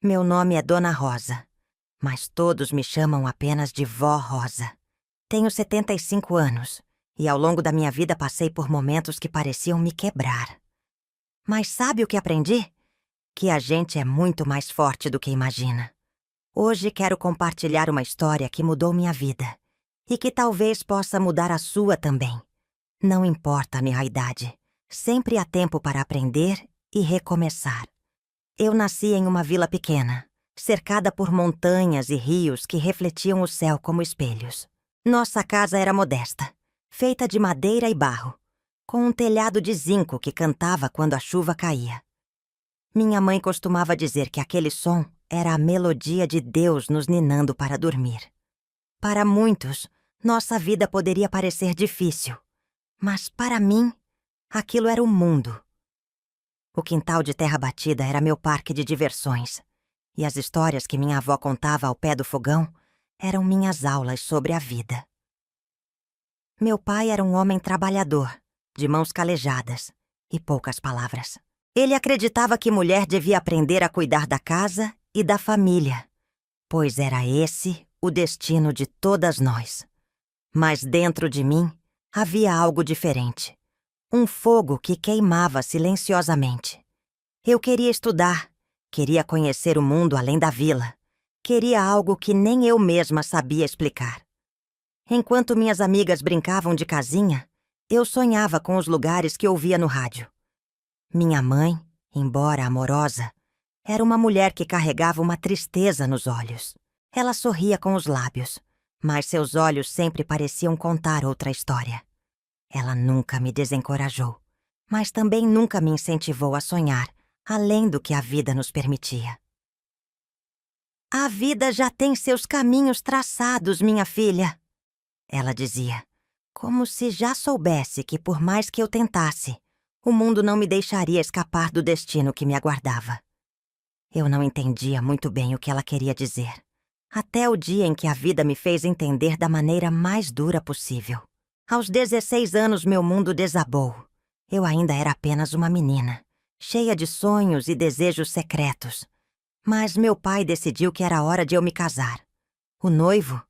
Meu nome é Dona Rosa, mas todos me chamam apenas de Vó Rosa. Tenho 75 anos e ao longo da minha vida passei por momentos que pareciam me quebrar. Mas sabe o que aprendi? Que a gente é muito mais forte do que imagina. Hoje quero compartilhar uma história que mudou minha vida e que talvez possa mudar a sua também. Não importa a minha idade, sempre há tempo para aprender e recomeçar. Eu nasci em uma vila pequena, cercada por montanhas e rios que refletiam o céu como espelhos. Nossa casa era modesta, feita de madeira e barro, com um telhado de zinco que cantava quando a chuva caía. Minha mãe costumava dizer que aquele som era a melodia de Deus nos ninando para dormir. Para muitos, nossa vida poderia parecer difícil, mas para mim, aquilo era o mundo. O quintal de terra batida era meu parque de diversões, e as histórias que minha avó contava ao pé do fogão eram minhas aulas sobre a vida. Meu pai era um homem trabalhador, de mãos calejadas e poucas palavras. Ele acreditava que mulher devia aprender a cuidar da casa e da família, pois era esse o destino de todas nós. Mas dentro de mim havia algo diferente. Um fogo que queimava silenciosamente. Eu queria estudar, queria conhecer o mundo além da vila. Queria algo que nem eu mesma sabia explicar. Enquanto minhas amigas brincavam de casinha, eu sonhava com os lugares que ouvia no rádio. Minha mãe, embora amorosa, era uma mulher que carregava uma tristeza nos olhos. Ela sorria com os lábios, mas seus olhos sempre pareciam contar outra história. Ela nunca me desencorajou, mas também nunca me incentivou a sonhar, além do que a vida nos permitia. A vida já tem seus caminhos traçados, minha filha, ela dizia, como se já soubesse que por mais que eu tentasse, o mundo não me deixaria escapar do destino que me aguardava. Eu não entendia muito bem o que ela queria dizer, até o dia em que a vida me fez entender da maneira mais dura possível. Aos 16 anos, meu mundo desabou. Eu ainda era apenas uma menina, cheia de sonhos e desejos secretos. Mas meu pai decidiu que era hora de eu me casar. O noivo,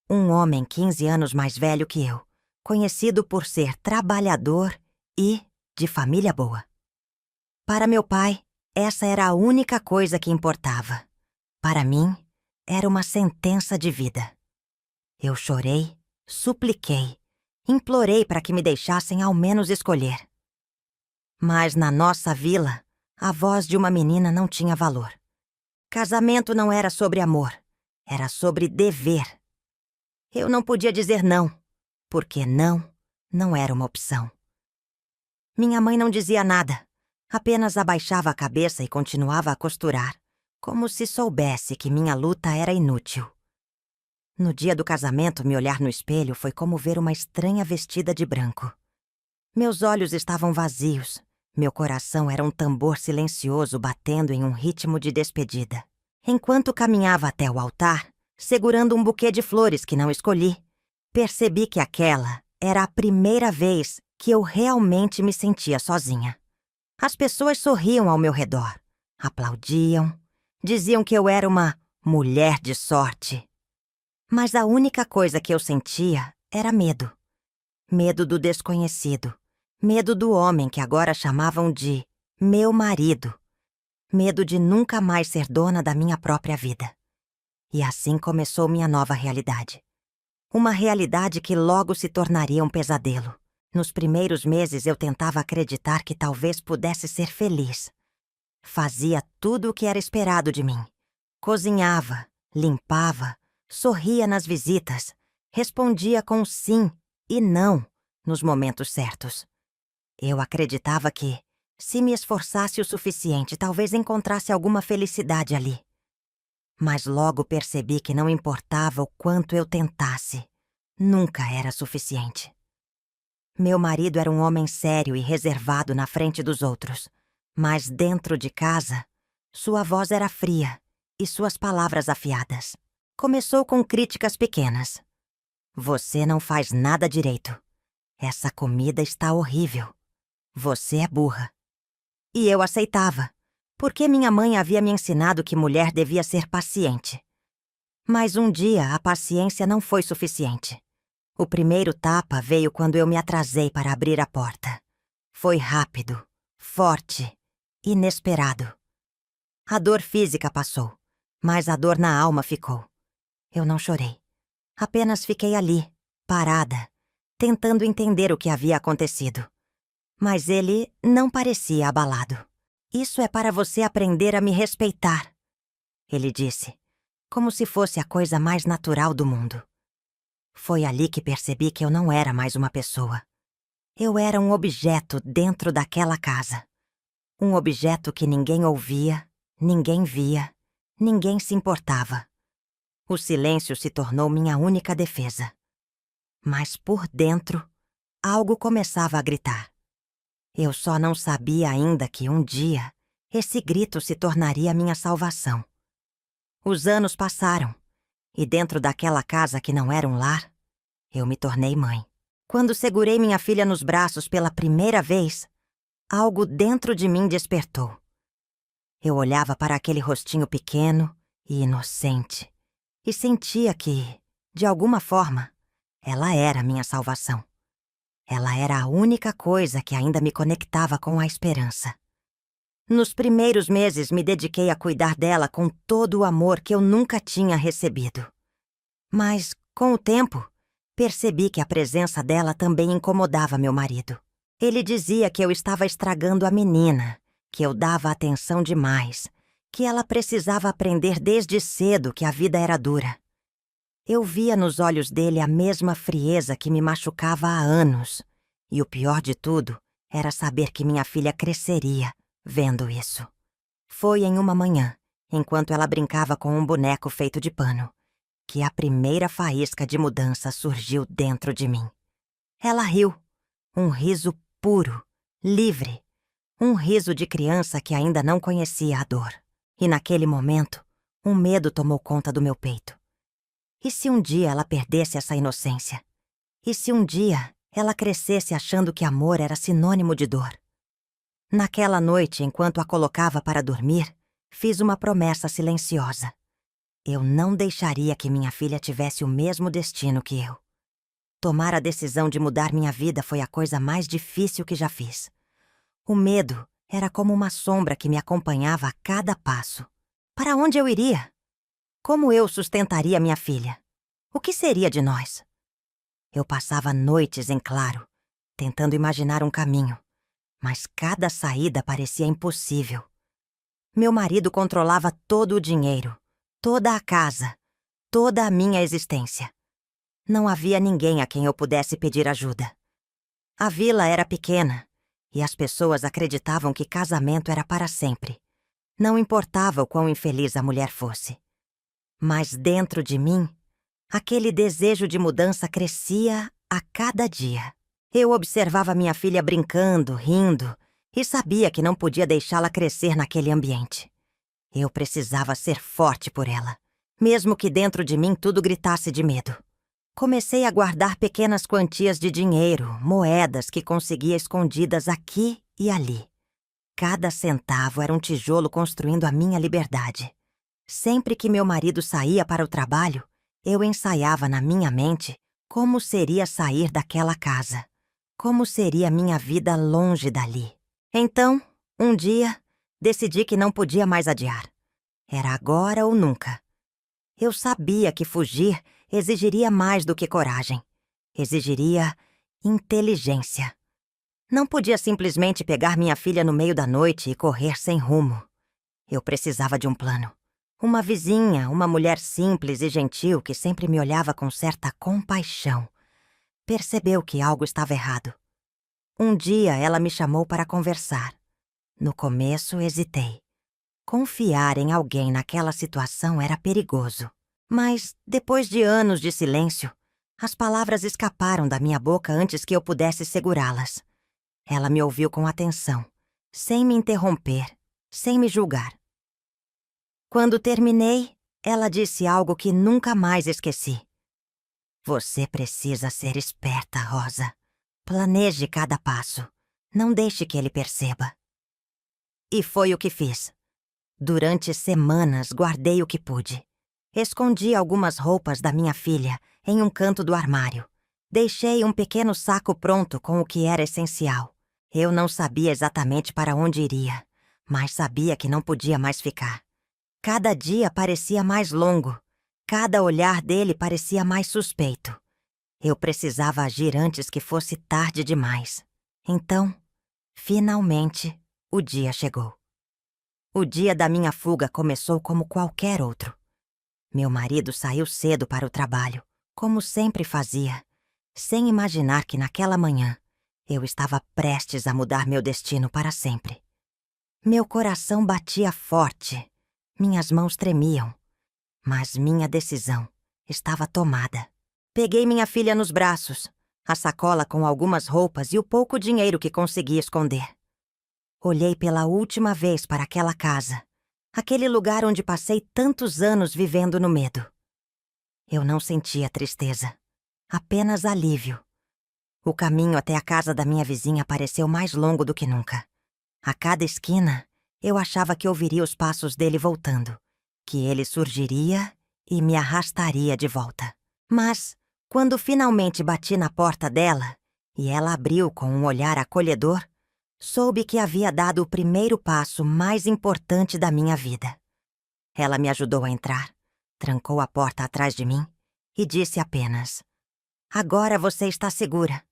um homem 15 anos mais velho que eu, conhecido por ser trabalhador e de família boa. Para meu pai, essa era a única coisa que importava. Para mim, era uma sentença de vida. Eu chorei, supliquei, implorei para que me deixassem ao menos escolher. Mas na nossa vila, a voz de uma menina não tinha valor. Casamento não era sobre amor, era sobre dever. Eu não podia dizer não, porque não era uma opção. Minha mãe não dizia nada, apenas abaixava a cabeça e continuava a costurar, como se soubesse que minha luta era inútil. No dia do casamento, me olhar no espelho foi como ver uma estranha vestida de branco. Meus olhos estavam vazios, meu coração era um tambor silencioso batendo em um ritmo de despedida. Enquanto caminhava até o altar, segurando um buquê de flores que não escolhi, percebi que aquela era a primeira vez que eu realmente me sentia sozinha. As pessoas sorriam ao meu redor, aplaudiam, diziam que eu era uma mulher de sorte. Mas a única coisa que eu sentia era medo. Medo do desconhecido. Medo do homem que agora chamavam de meu marido. Medo de nunca mais ser dona da minha própria vida. E assim começou minha nova realidade. Uma realidade que logo se tornaria um pesadelo. Nos primeiros meses eu tentava acreditar que talvez pudesse ser feliz. Fazia tudo o que era esperado de mim. Cozinhava, limpava, sorria nas visitas, respondia com sim e não nos momentos certos. Eu acreditava que, se me esforçasse o suficiente, talvez encontrasse alguma felicidade ali. Mas logo percebi que não importava o quanto eu tentasse, nunca era suficiente. Meu marido era um homem sério e reservado na frente dos outros, mas dentro de casa, sua voz era fria e suas palavras afiadas. Começou com críticas pequenas. Você não faz nada direito. Essa comida está horrível. Você é burra. E eu aceitava, Porque minha mãe havia me ensinado que mulher devia ser paciente. Mas um dia a paciência não foi suficiente. O primeiro tapa veio quando eu me atrasei para abrir a porta. Foi rápido, forte, inesperado. A dor física passou, mas a dor na alma ficou. Eu não chorei. Apenas fiquei ali, parada, tentando entender o que havia acontecido. Mas ele não parecia abalado. Isso é para você aprender a me respeitar, ele disse, como se fosse a coisa mais natural do mundo. Foi ali que percebi que eu não era mais uma pessoa. Eu era um objeto dentro daquela casa. Um objeto que ninguém ouvia, ninguém via, ninguém se importava. O silêncio se tornou minha única defesa. Mas por dentro, algo começava a gritar. Eu só não sabia ainda que um dia esse grito se tornaria minha salvação. Os anos passaram, e dentro daquela casa que não era um lar, eu me tornei mãe. Quando segurei minha filha nos braços pela primeira vez, algo dentro de mim despertou. Eu olhava para aquele rostinho pequeno e inocente e sentia que, de alguma forma, ela era minha salvação. Ela era a única coisa que ainda me conectava com a esperança. Nos primeiros meses me dediquei a cuidar dela com todo o amor que eu nunca tinha recebido. Mas, com o tempo, percebi que a presença dela também incomodava meu marido. Ele dizia que eu estava estragando a menina, que eu dava atenção demais, que ela precisava aprender desde cedo que a vida era dura. Eu via nos olhos dele a mesma frieza que me machucava há anos. E o pior de tudo era saber que minha filha cresceria vendo isso. Foi em uma manhã, enquanto ela brincava com um boneco feito de pano, que a primeira faísca de mudança surgiu dentro de mim. Ela riu, um riso puro, livre, um riso de criança que ainda não conhecia a dor. E naquele momento, um medo tomou conta do meu peito. E se um dia ela perdesse essa inocência? E se um dia ela crescesse achando que amor era sinônimo de dor? Naquela noite, enquanto a colocava para dormir, fiz uma promessa silenciosa. Eu não deixaria que minha filha tivesse o mesmo destino que eu. Tomar a decisão de mudar minha vida foi a coisa mais difícil que já fiz. O medo era como uma sombra que me acompanhava a cada passo. Para onde eu iria? Como eu sustentaria minha filha? O que seria de nós? Eu passava noites em claro, tentando imaginar um caminho, mas cada saída parecia impossível. Meu marido controlava todo o dinheiro, toda a casa, toda a minha existência. Não havia ninguém a quem eu pudesse pedir ajuda. A vila era pequena e as pessoas acreditavam que casamento era para sempre. Não importava o quão infeliz a mulher fosse. Mas dentro de mim, aquele desejo de mudança crescia a cada dia. Eu observava minha filha brincando, rindo, e sabia que não podia deixá-la crescer naquele ambiente. Eu precisava ser forte por ela, mesmo que dentro de mim tudo gritasse de medo. Comecei a guardar pequenas quantias de dinheiro, moedas que conseguia escondidas aqui e ali. Cada centavo era um tijolo construindo a minha liberdade. Sempre que meu marido saía para o trabalho, eu ensaiava na minha mente como seria sair daquela casa, como seria minha vida longe dali. Então, um dia, decidi que não podia mais adiar. Era agora ou nunca. Eu sabia que fugir exigiria mais do que coragem. Exigiria inteligência. Não podia simplesmente pegar minha filha no meio da noite e correr sem rumo. Eu precisava de um plano. Uma vizinha, uma mulher simples e gentil que sempre me olhava com certa compaixão, percebeu que algo estava errado. Um dia ela me chamou para conversar. No começo, hesitei. Confiar em alguém naquela situação era perigoso. Mas, depois de anos de silêncio, as palavras escaparam da minha boca antes que eu pudesse segurá-las. Ela me ouviu com atenção, sem me interromper, sem me julgar. Quando terminei, ela disse algo que nunca mais esqueci. Você precisa ser esperta, Rosa. Planeje cada passo. Não deixe que ele perceba. E foi o que fiz. Durante semanas guardei o que pude. Escondi algumas roupas da minha filha em um canto do armário. Deixei um pequeno saco pronto com o que era essencial. Eu não sabia exatamente para onde iria, mas sabia que não podia mais ficar. Cada dia parecia mais longo. Cada olhar dele parecia mais suspeito. Eu precisava agir antes que fosse tarde demais. Então, finalmente, o dia chegou. O dia da minha fuga começou como qualquer outro. Meu marido saiu cedo para o trabalho, como sempre fazia, sem imaginar que naquela manhã eu estava prestes a mudar meu destino para sempre. Meu coração batia forte, minhas mãos tremiam, mas minha decisão estava tomada. Peguei minha filha nos braços, a sacola com algumas roupas e o pouco dinheiro que consegui esconder. Olhei pela última vez para aquela casa, aquele lugar onde passei tantos anos vivendo no medo. Eu não sentia tristeza, apenas alívio. O caminho até a casa da minha vizinha pareceu mais longo do que nunca. A cada esquina, eu achava que ouviria os passos dele voltando, que ele surgiria e me arrastaria de volta. Mas, quando finalmente bati na porta dela, e ela abriu com um olhar acolhedor, soube que havia dado o primeiro passo mais importante da minha vida. Ela me ajudou a entrar, trancou a porta atrás de mim e disse apenas: "Agora você está segura."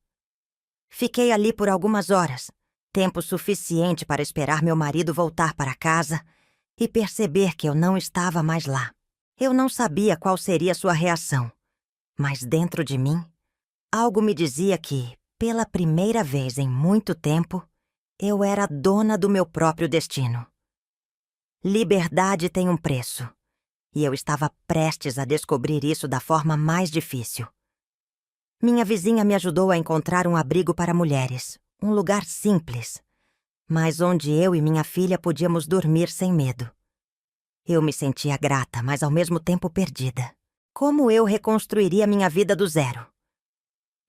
Fiquei ali por algumas horas, tempo suficiente para esperar meu marido voltar para casa e perceber que eu não estava mais lá. Eu não sabia qual seria sua reação, mas dentro de mim, algo me dizia que, pela primeira vez em muito tempo, eu era dona do meu próprio destino. Liberdade tem um preço, e eu estava prestes a descobrir isso da forma mais difícil. Minha vizinha me ajudou a encontrar um abrigo para mulheres, um lugar simples, mas onde eu e minha filha podíamos dormir sem medo. Eu me sentia grata, mas ao mesmo tempo perdida. Como eu reconstruiria minha vida do zero?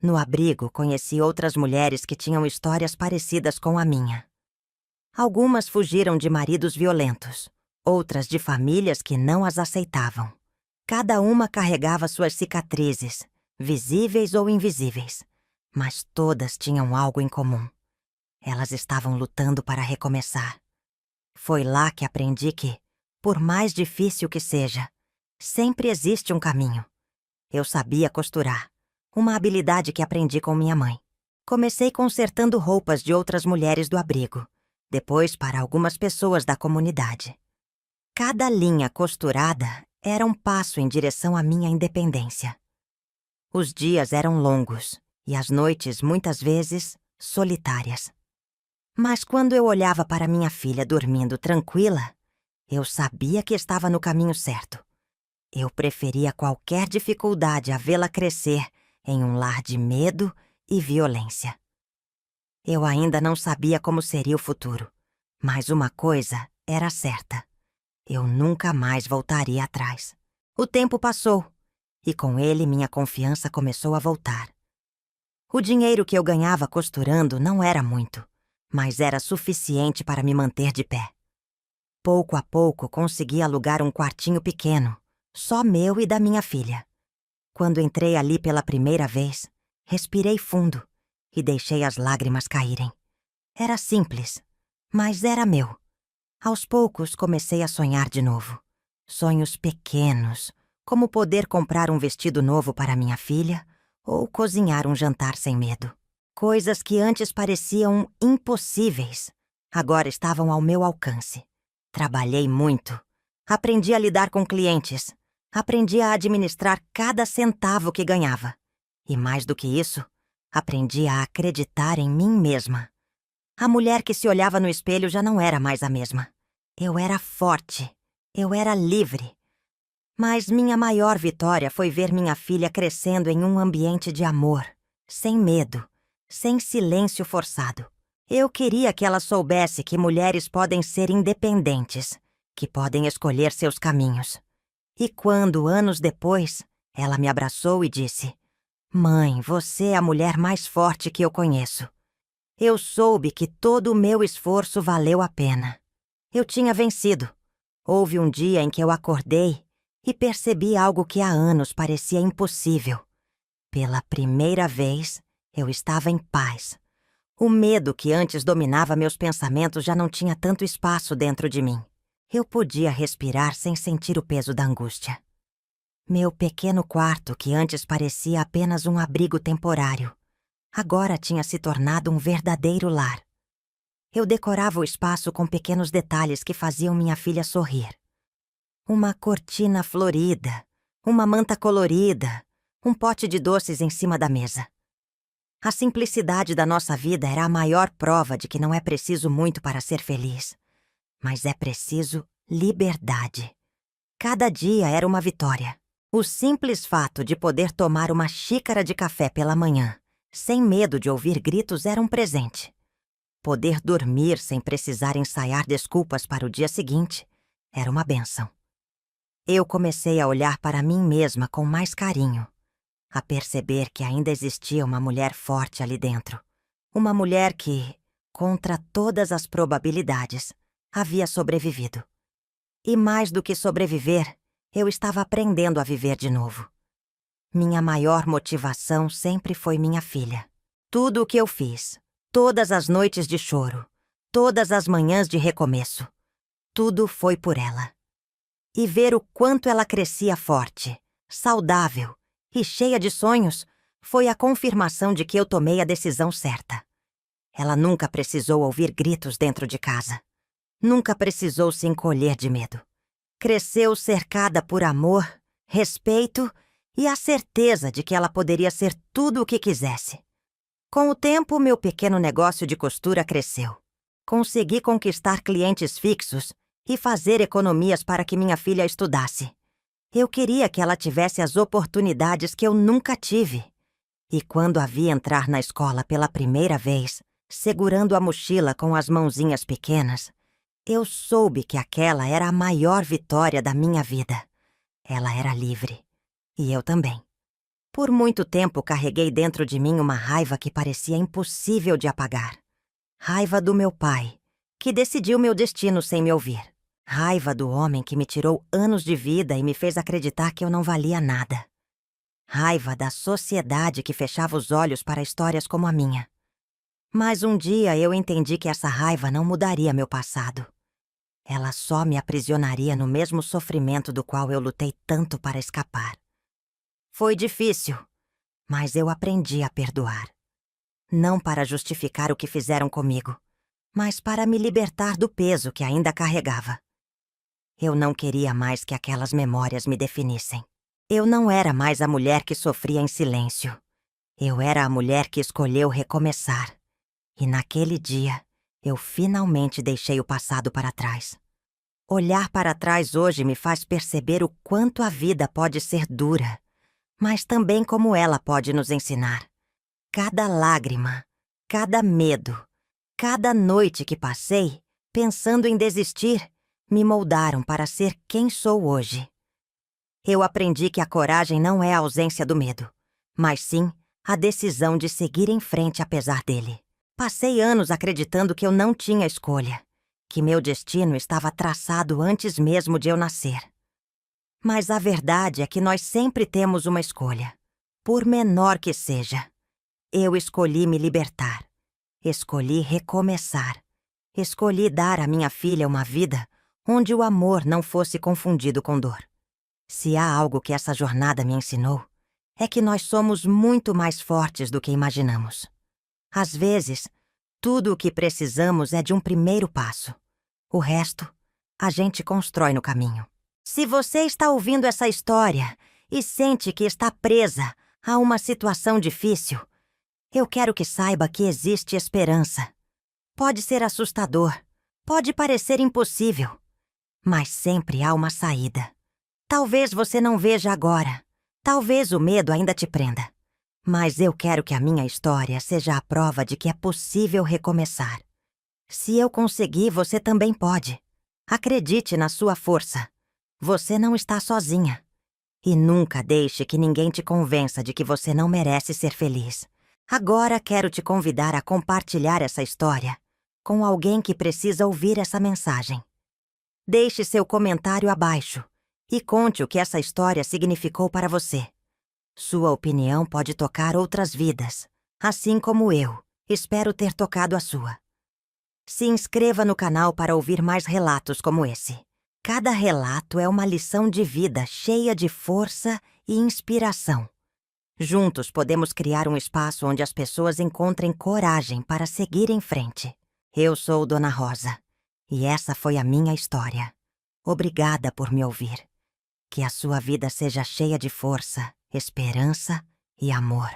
No abrigo, conheci outras mulheres que tinham histórias parecidas com a minha. Algumas fugiram de maridos violentos, outras de famílias que não as aceitavam. Cada uma carregava suas cicatrizes, visíveis ou invisíveis, mas todas tinham algo em comum. Elas estavam lutando para recomeçar. Foi lá que aprendi que, por mais difícil que seja, sempre existe um caminho. Eu sabia costurar, uma habilidade que aprendi com minha mãe. Comecei consertando roupas de outras mulheres do abrigo, depois para algumas pessoas da comunidade. Cada linha costurada era um passo em direção à minha independência. Os dias eram longos e as noites, muitas vezes, solitárias. Mas quando eu olhava para minha filha dormindo tranquila, eu sabia que estava no caminho certo. Eu preferia qualquer dificuldade a vê-la crescer em um lar de medo e violência. Eu ainda não sabia como seria o futuro, mas uma coisa era certa: eu nunca mais voltaria atrás. O tempo passou, e com ele minha confiança começou a voltar. O dinheiro que eu ganhava costurando não era muito, mas era suficiente para me manter de pé. Pouco a pouco consegui alugar um quartinho pequeno, só meu e da minha filha. Quando entrei ali pela primeira vez, respirei fundo e deixei as lágrimas caírem. Era simples, mas era meu. Aos poucos comecei a sonhar de novo. Sonhos pequenos, como poder comprar um vestido novo para minha filha ou cozinhar um jantar sem medo. Coisas que antes pareciam impossíveis, agora estavam ao meu alcance. Trabalhei muito. Aprendi a lidar com clientes. Aprendi a administrar cada centavo que ganhava. E mais do que isso, aprendi a acreditar em mim mesma. A mulher que se olhava no espelho já não era mais a mesma. Eu era forte. Eu era livre. Mas minha maior vitória foi ver minha filha crescendo em um ambiente de amor, sem medo, sem silêncio forçado. Eu queria que ela soubesse que mulheres podem ser independentes, que podem escolher seus caminhos. E quando, anos depois, ela me abraçou e disse: "Mãe, você é a mulher mais forte que eu conheço." Eu soube que todo o meu esforço valeu a pena. Eu tinha vencido. Houve um dia em que eu acordei e percebi algo que há anos parecia impossível. Pela primeira vez, eu estava em paz. O medo que antes dominava meus pensamentos já não tinha tanto espaço dentro de mim. Eu podia respirar sem sentir o peso da angústia. Meu pequeno quarto, que antes parecia apenas um abrigo temporário, agora tinha se tornado um verdadeiro lar. Eu decorava o espaço com pequenos detalhes que faziam minha filha sorrir. Uma cortina florida, uma manta colorida, um pote de doces em cima da mesa. A simplicidade da nossa vida era a maior prova de que não é preciso muito para ser feliz, mas é preciso liberdade. Cada dia era uma vitória. O simples fato de poder tomar uma xícara de café pela manhã, sem medo de ouvir gritos, era um presente. Poder dormir sem precisar ensaiar desculpas para o dia seguinte era uma bênção. Eu comecei a olhar para mim mesma com mais carinho, a perceber que ainda existia uma mulher forte ali dentro. Uma mulher que, contra todas as probabilidades, havia sobrevivido. E mais do que sobreviver, eu estava aprendendo a viver de novo. Minha maior motivação sempre foi minha filha. Tudo o que eu fiz, todas as noites de choro, todas as manhãs de recomeço, tudo foi por ela. E ver o quanto ela crescia forte, saudável e cheia de sonhos foi a confirmação de que eu tomei a decisão certa. Ela nunca precisou ouvir gritos dentro de casa. Nunca precisou se encolher de medo. Cresceu cercada por amor, respeito e a certeza de que ela poderia ser tudo o que quisesse. Com o tempo, meu pequeno negócio de costura cresceu. Consegui conquistar clientes fixos e fazer economias para que minha filha estudasse. Eu queria que ela tivesse as oportunidades que eu nunca tive. E quando a vi entrar na escola pela primeira vez, segurando a mochila com as mãozinhas pequenas, eu soube que aquela era a maior vitória da minha vida. Ela era livre. E eu também. Por muito tempo carreguei dentro de mim uma raiva que parecia impossível de apagar. Raiva do meu pai, que decidiu meu destino sem me ouvir. Raiva do homem que me tirou anos de vida e me fez acreditar que eu não valia nada. Raiva da sociedade que fechava os olhos para histórias como a minha. Mas um dia eu entendi que essa raiva não mudaria meu passado. Ela só me aprisionaria no mesmo sofrimento do qual eu lutei tanto para escapar. Foi difícil, mas eu aprendi a perdoar. Não para justificar o que fizeram comigo, mas para me libertar do peso que ainda carregava. Eu não queria mais que aquelas memórias me definissem. Eu não era mais a mulher que sofria em silêncio. Eu era a mulher que escolheu recomeçar. E naquele dia, eu finalmente deixei o passado para trás. Olhar para trás hoje me faz perceber o quanto a vida pode ser dura, mas também como ela pode nos ensinar. Cada lágrima, cada medo, cada noite que passei, pensando em desistir, me moldaram para ser quem sou hoje. Eu aprendi que a coragem não é a ausência do medo, mas sim a decisão de seguir em frente apesar dele. Passei anos acreditando que eu não tinha escolha, que meu destino estava traçado antes mesmo de eu nascer. Mas a verdade é que nós sempre temos uma escolha, por menor que seja. Eu escolhi me libertar, escolhi recomeçar, escolhi dar à minha filha uma vida onde o amor não fosse confundido com dor. Se há algo que essa jornada me ensinou, é que nós somos muito mais fortes do que imaginamos. Às vezes, tudo o que precisamos é de um primeiro passo. O resto, a gente constrói no caminho. Se você está ouvindo essa história e sente que está presa a uma situação difícil, eu quero que saiba que existe esperança. Pode ser assustador, pode parecer impossível, mas sempre há uma saída. Talvez você não veja agora, talvez o medo ainda te prenda, mas eu quero que a minha história seja a prova de que é possível recomeçar. Se eu conseguir, você também pode. Acredite na sua força. Você não está sozinha. E nunca deixe que ninguém te convença de que você não merece ser feliz. Agora quero te convidar a compartilhar essa história com alguém que precisa ouvir essa mensagem. Deixe seu comentário abaixo e conte o que essa história significou para você. Sua opinião pode tocar outras vidas, assim como eu espero ter tocado a sua. Se inscreva no canal para ouvir mais relatos como esse. Cada relato é uma lição de vida cheia de força e inspiração. Juntos podemos criar um espaço onde as pessoas encontrem coragem para seguir em frente. Eu sou Dona Rosa, e essa foi a minha história. Obrigada por me ouvir. Que a sua vida seja cheia de força, esperança e amor.